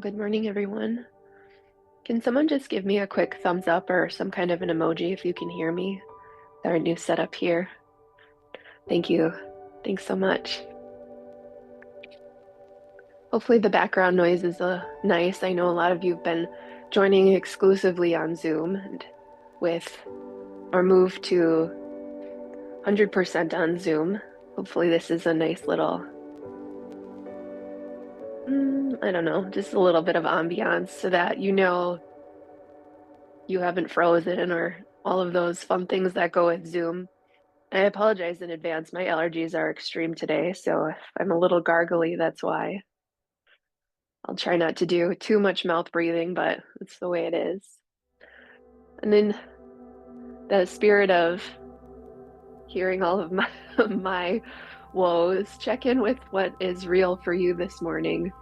Good morning, everyone. Can someone just give me a quick thumbs up or some kind of an emoji if you can hear me? Our new setup here. Thank you. Thanks so much. Hopefully the background noise is nice. I know a lot of you have been joining exclusively on Zoom and with our move to 100% on Zoom. Hopefully this is a nice little, I don't know, just a little bit of ambiance so that you know you haven't frozen or all of those fun things that go with Zoom. I apologize in advance. My allergies are extreme today, so if I'm a little gargly, that's why. I'll try not to do too much mouth breathing, but it's the way it is. And in the spirit of hearing all of my my woes, check in with what is real for you this morning.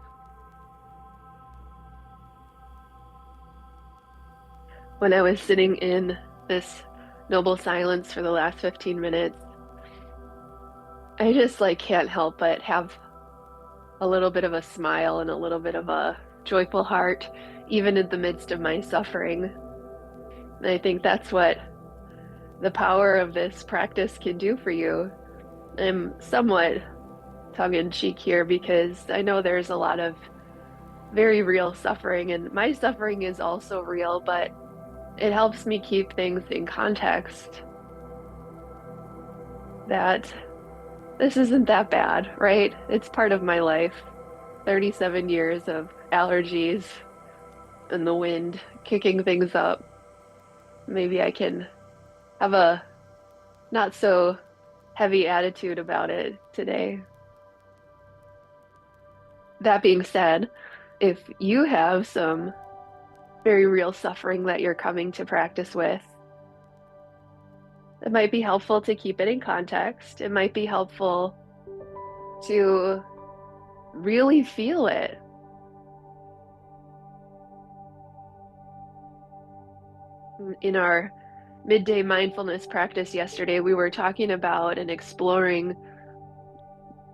When I was sitting in this noble silence for the last 15 minutes, I just can't help but have a little bit of a smile and a little bit of a joyful heart, even in the midst of my suffering. And I think that's what the power of this practice can do for you. I'm somewhat tongue in cheek here because I know there's a lot of very real suffering, and my suffering is also real, but it helps me keep things in context that this isn't that bad, right? It's part of my life. 37 years of allergies and the wind kicking things up. Maybe I can have a not so heavy attitude about it today. That being said, if you have some very real suffering that you're coming to practice with, it might be helpful to keep it in context. It might be helpful to really feel it. In our midday mindfulness practice yesterday, we were talking about and exploring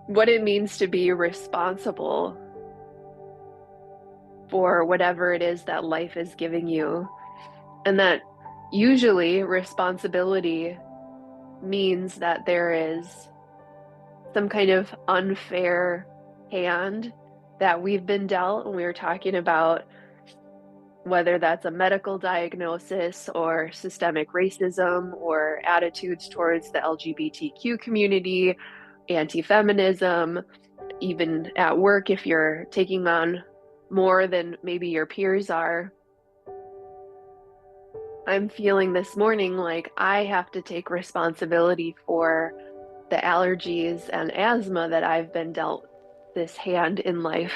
what it means to be responsible for whatever it is that life is giving you. And that usually responsibility means that there is some kind of unfair hand that we've been dealt. And we were talking about whether that's a medical diagnosis or systemic racism or attitudes towards the LGBTQ community, anti-feminism, even at work, if you're taking on more than maybe your peers are. I'm feeling this morning like I have to take responsibility for the allergies and asthma that I've been dealt this hand in life.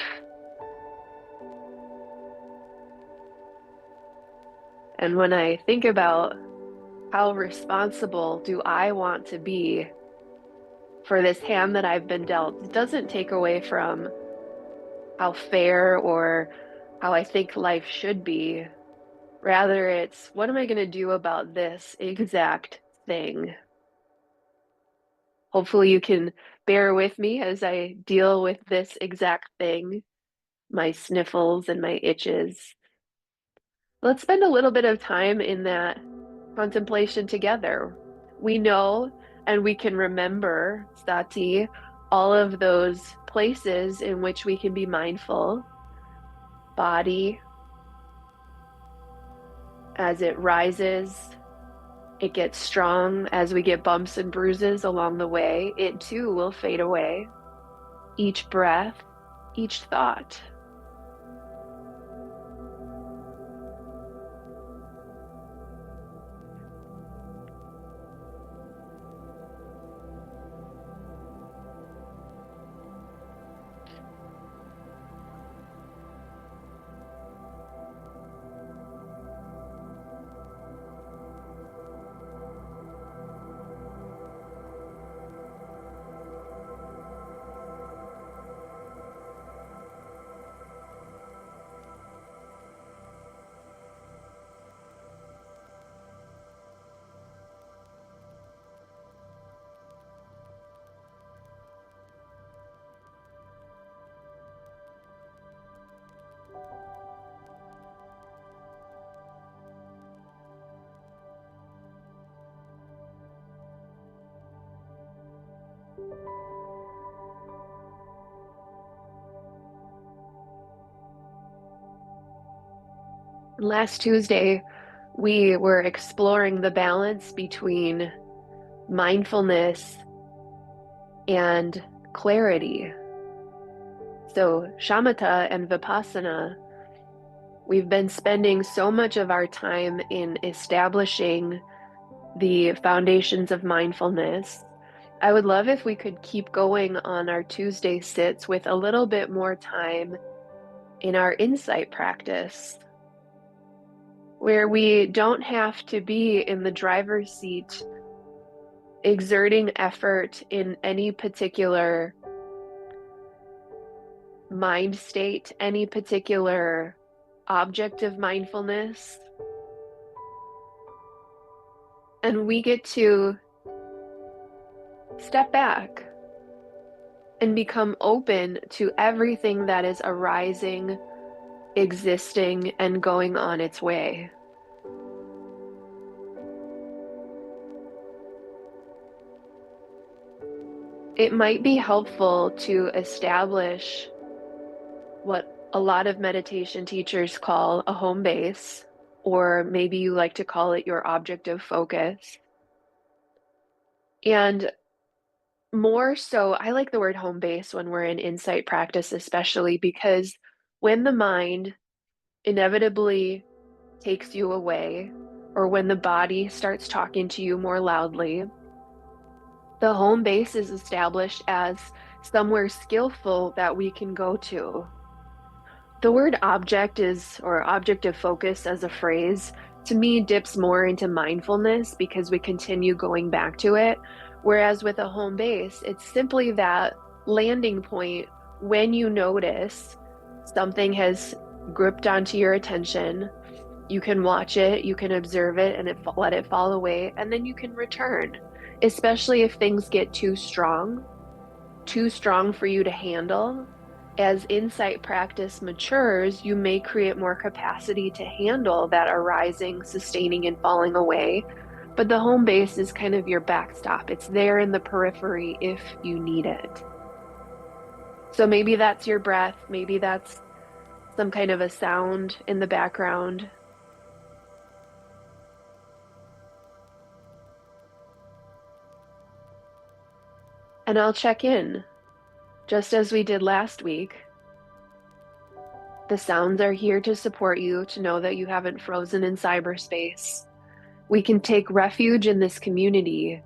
And when I think about how responsible do I want to be for this hand that I've been dealt, it doesn't take away from how fair or how I think life should be. Rather, it's what am I going to do about this exact thing? Hopefully, you can bear with me as I deal with this exact thing, my sniffles and my itches. Let's spend a little bit of time in that contemplation together. We know and we can remember, Sati, all of those places in which we can be mindful. Body, as it rises, it gets strong. As we get bumps and bruises along the way, it too will fade away. Each breath, each thought. Last Tuesday, we were exploring the balance between mindfulness and clarity. So, shamatha and vipassana, we've been spending so much of our time in establishing the foundations of mindfulness. I would love if we could keep going on our Tuesday sits with a little bit more time in our insight practice, where we don't have to be in the driver's seat exerting effort in any particular mind state, any particular object of mindfulness. And we get to step back and become open to everything that is arising, existing, and going on its way. It might be helpful to establish what a lot of meditation teachers call a home base, or maybe you like to call it your object of focus. And more so, I like the word home base when we're in insight practice, especially because when the mind inevitably takes you away, or when the body starts talking to you more loudly, the home base is established as somewhere skillful that we can go to. The word object is, or object of focus as a phrase, to me dips more into mindfulness because we continue going back to it. Whereas with a home base, it's simply that landing point when you notice something has gripped onto your attention. You can watch it, you can observe it, and let it fall away, and then you can return, especially if things get too strong for you to handle. As insight practice matures, you may create more capacity to handle that arising, sustaining, and falling away. But the home base is kind of your backstop. It's there in the periphery if you need it. So maybe that's your breath, maybe that's some kind of a sound in the background. And I'll check in, just as we did last week. The sounds are here to support you, to know that you haven't frozen in cyberspace. We can take refuge in this community.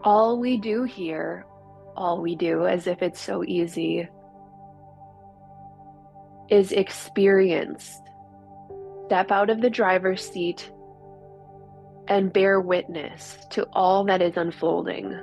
All we do here, all we do, as if it's so easy, is experience. Step out of the driver's seat and bear witness to all that is unfolding.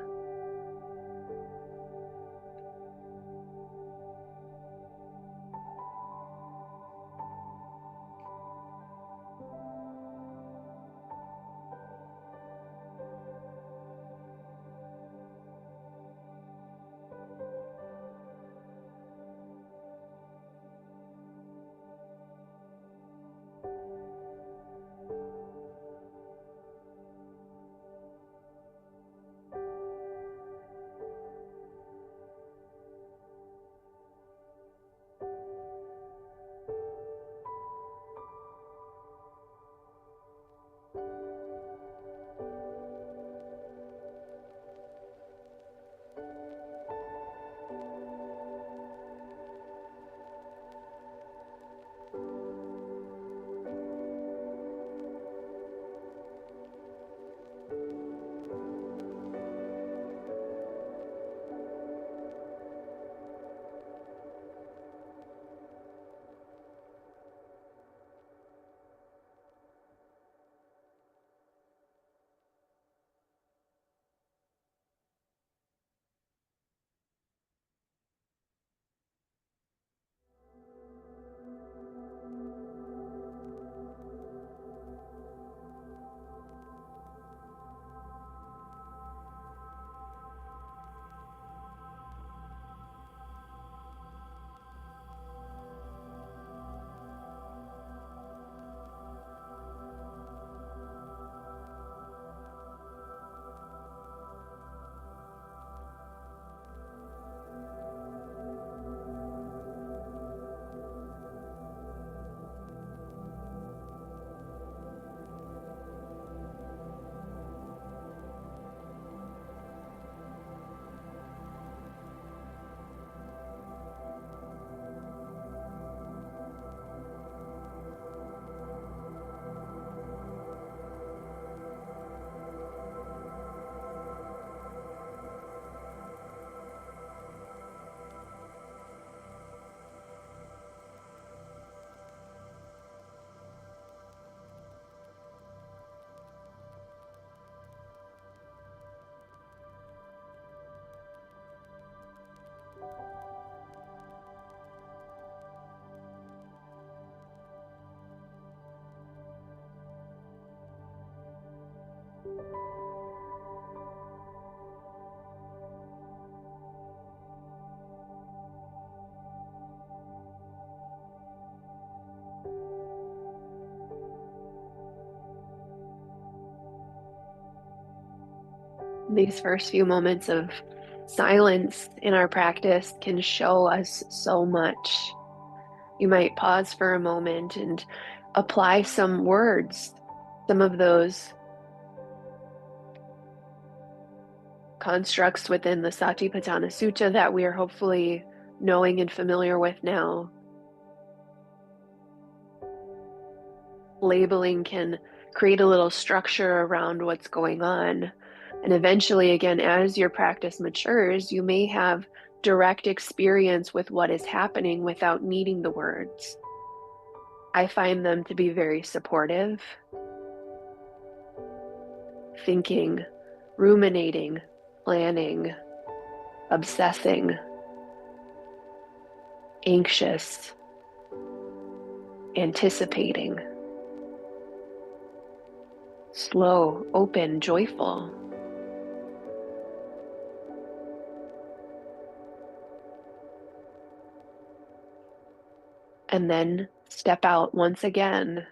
These first few moments of silence in our practice can show us so much. You might pause for a moment and apply some words, some of those constructs within the Satipatthana Sutta that we are hopefully knowing and familiar with now. Labeling can create a little structure around what's going on. And eventually, again, as your practice matures, you may have direct experience with what is happening without needing the words. I find them to be very supportive. Thinking, ruminating, planning, obsessing, anxious, anticipating, slow, open, joyful. And then step out once again.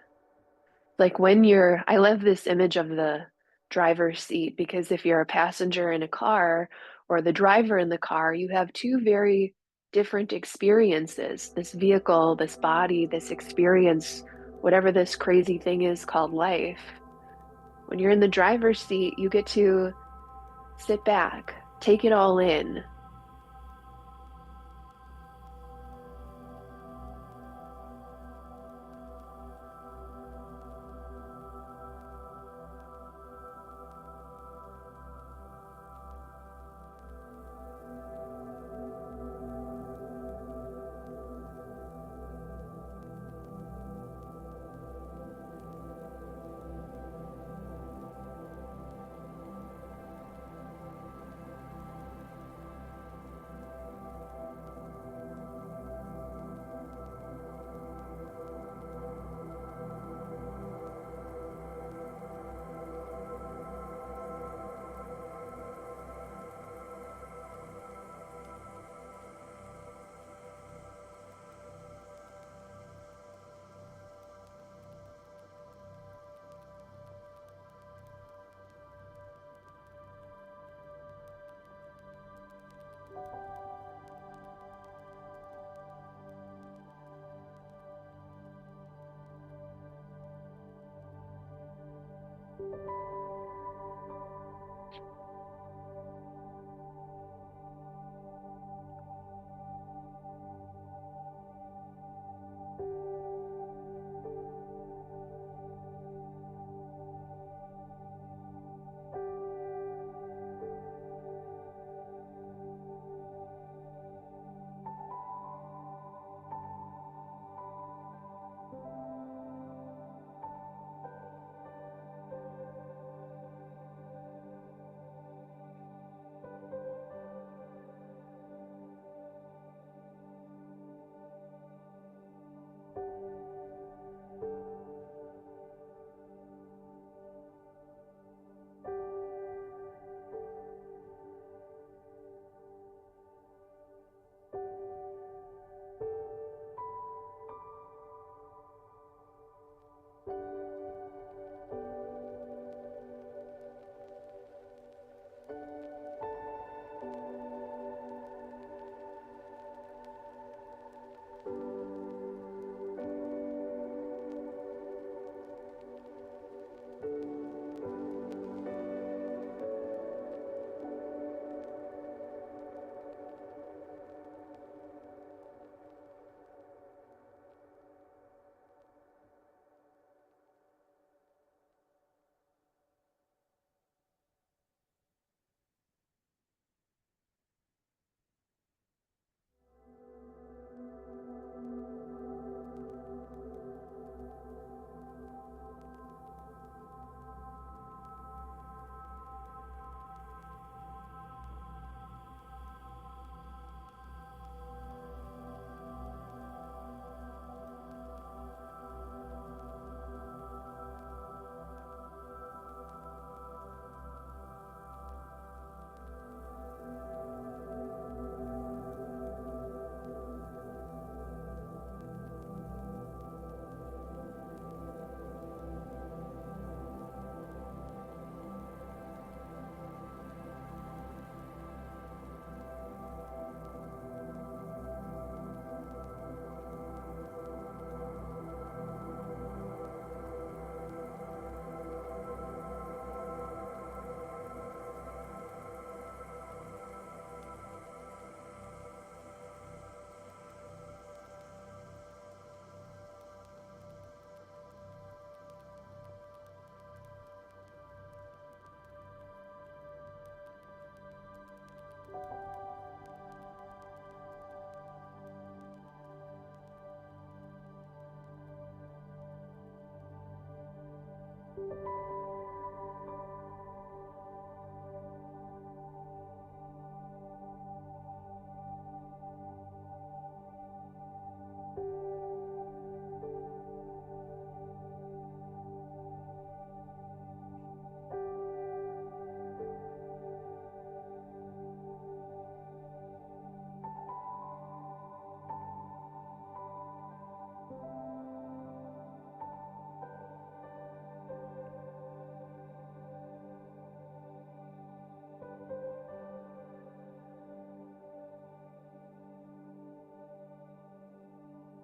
Like I love this image of the driver's seat because if you're a passenger in a car or the driver in the car, you have two very different experiences. This vehicle, this body, this experience, whatever this crazy thing is called life. When you're in the driver's seat, you get to sit back, take it all in.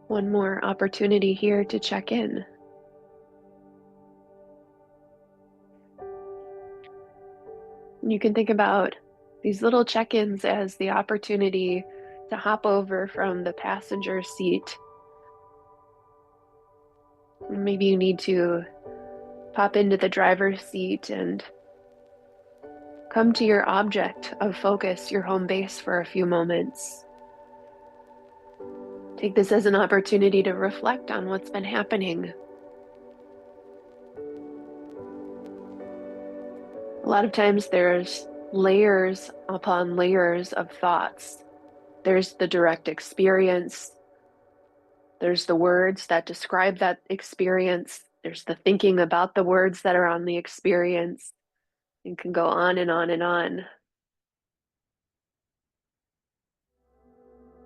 One more opportunity here to check in. You can think about these little check-ins as the opportunity to hop over from the passenger seat. Maybe you need to pop into the driver's seat and come to your object of focus, your home base, for a few moments. Take this as an opportunity to reflect on what's been happening. A lot of times there's layers upon layers of thoughts. There's the direct experience. There's the words that describe that experience. There's the thinking about the words that are on the experience. It can go on and on and on.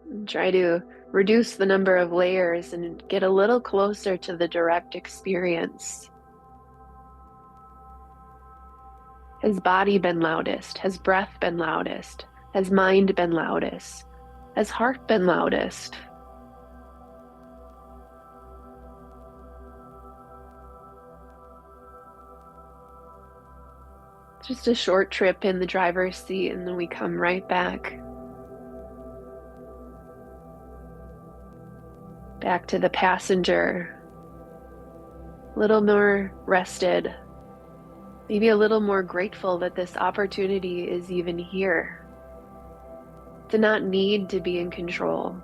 And try to reduce the number of layers and get a little closer to the direct experience. Has body been loudest? Has breath been loudest? Has mind been loudest? Has heart been loudest? Just a short trip in the driver's seat, and then we come right back. Back to the passenger. A little more rested. Maybe a little more grateful that this opportunity is even here. To not need to be in control.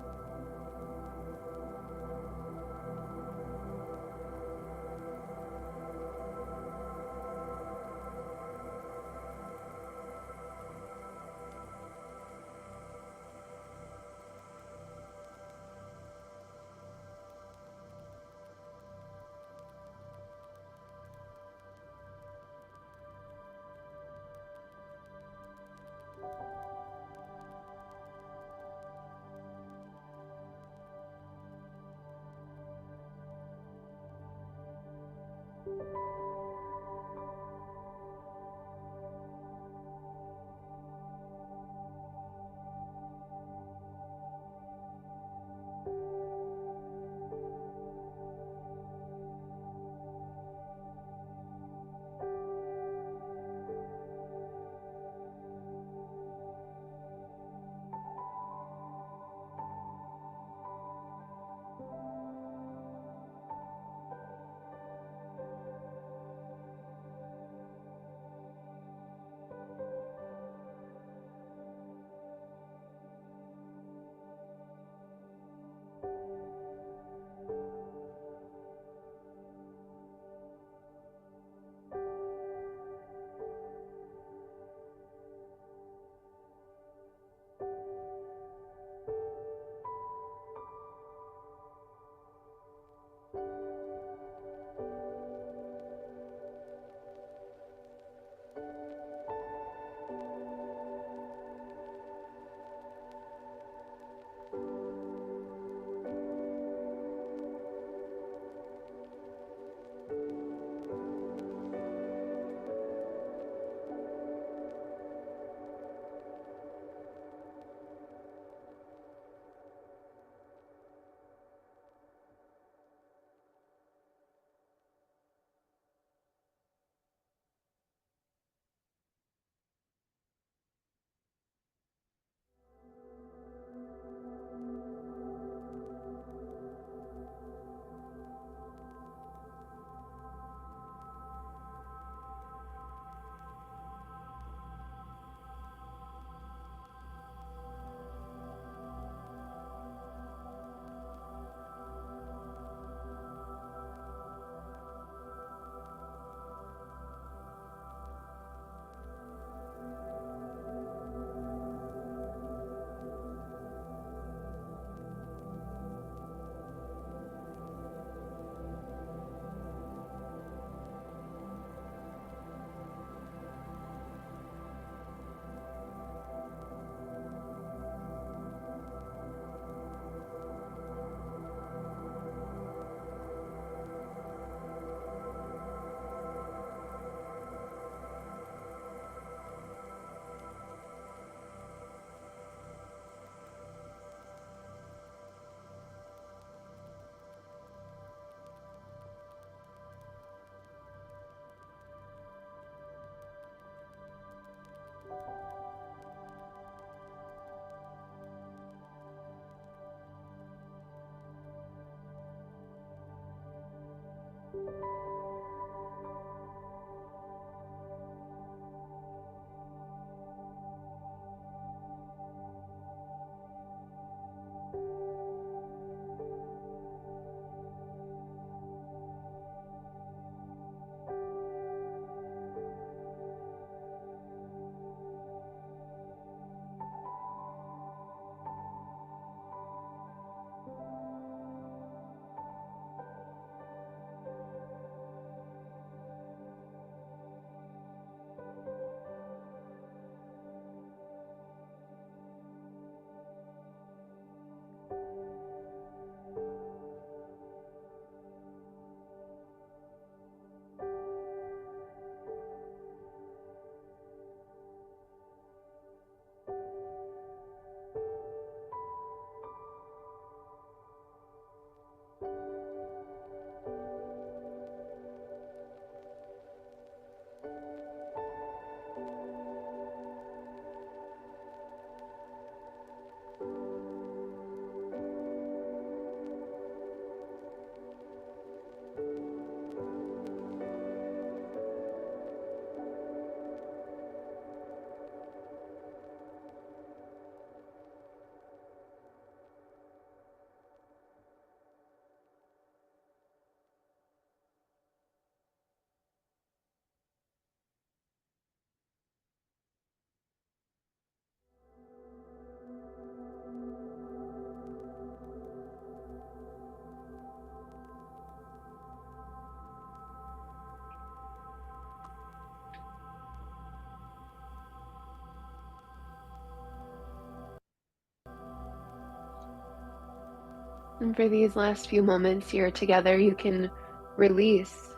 And for these last few moments here together, you can release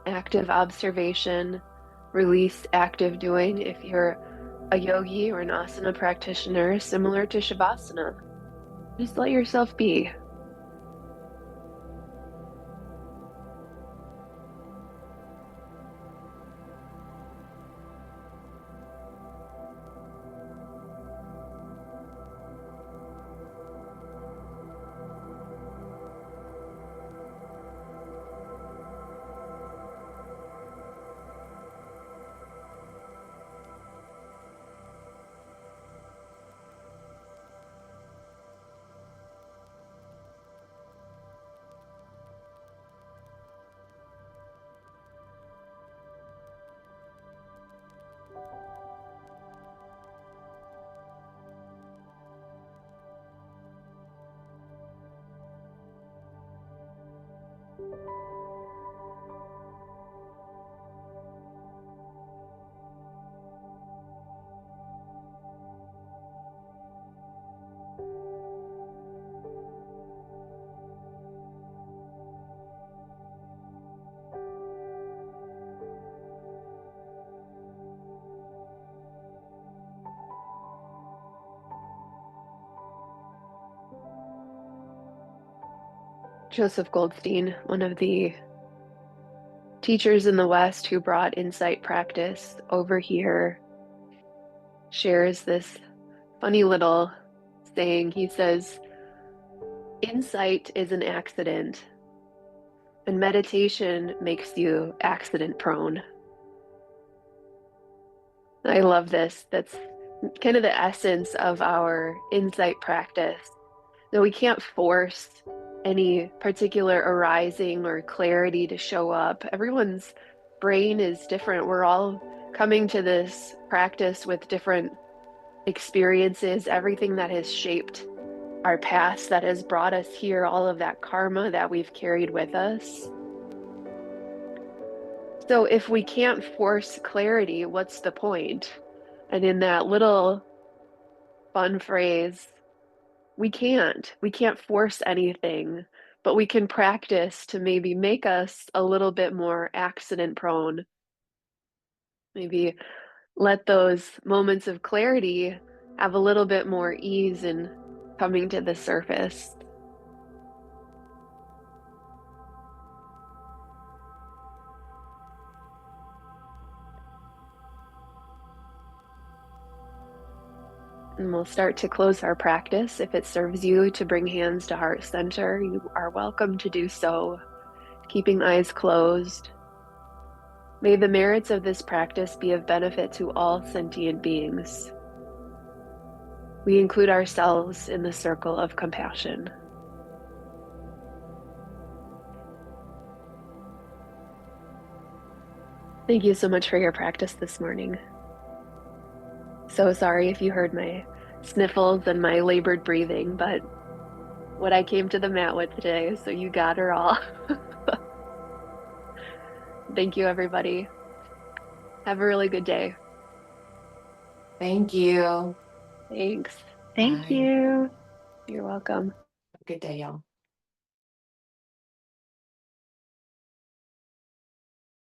active observation, release active doing if you're a yogi or an asana practitioner, similar to Shavasana. Just let yourself be. Joseph Goldstein, one of the teachers in the West who brought insight practice over here, shares this funny little saying. He says, "Insight is an accident, and meditation makes you accident prone." I love this. That's kind of the essence of our insight practice. That we can't force any particular arising or clarity to show up. Everyone's brain is different. We're all coming to this practice with different experiences, everything that has shaped our past, that has brought us here, all of that karma that we've carried with us. So if we can't force clarity, what's the point? And in that little fun phrase, we can't force anything, but we can practice to maybe make us a little bit more accident prone. Maybe let those moments of clarity have a little bit more ease in coming to the surface. And we'll start to close our practice. If it serves you to bring hands to heart center, you are welcome to do so, keeping eyes closed. May the merits of this practice be of benefit to all sentient beings. We include ourselves in the circle of compassion. Thank you so much for your practice this morning. So sorry if you heard my sniffles and my labored breathing, but what I came to the mat with today, so you got her all. Thank you, everybody. Have a really good day. Thank you. Thanks. Thank Bye. you. You're welcome. Good day, y'all.